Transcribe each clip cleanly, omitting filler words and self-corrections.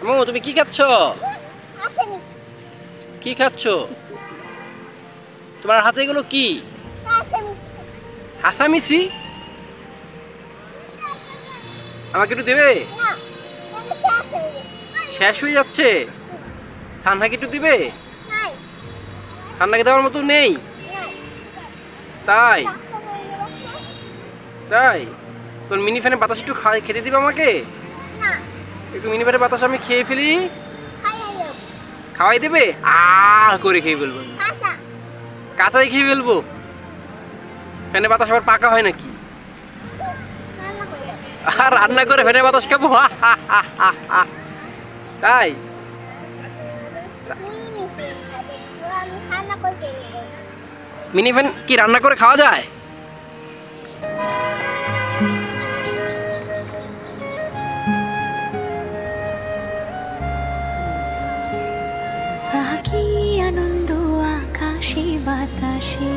আম্মু তুমি কি খাচ্ছ? কি খাচ্ছ? তোমার হাতে এগুলো কি? হাসামিসি? আমাকে একটু দেবে? শেষ হয়ে যাচ্ছে। সান্নাকে একটু দিবে? সান্নাকে দেওয়ার মতো নেই। তাই তাই তোর মিনি ফ্যানের বাতাস একটু খেতে দিবে আমাকে? একটু মিনি ফ্যানের বাতাস আমি খেয়ে ফেলি। খাওয়াই দেবে? করে খেয়ে ফেলবো। কাঁচাই খেয়ে ফেলবো? ফ্যানের বাতাস আবার পাকা হয় নাকি? আর রান্না করে ফ্যানের বাতাস খাবো? তাই মিনি ফ্যান কি রান্না করে খাওয়া যায়? কি আনন্দ আকাশে বাতাসে।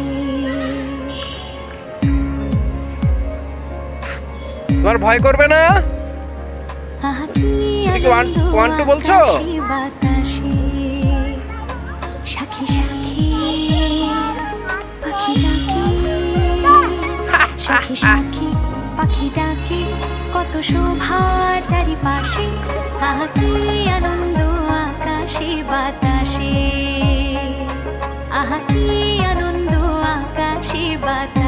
তোমার ভয় করবে না? ওয়ান টু বলছো? বাতাসে সাথে সাথে পাখি ডাকে, সাথে সাথে পাখি ডাকে, কত শোভা চারিপাশে। কি আনন্দ আকাশে বাতাসে। কি আনন্দ আকাশে বাতাসে।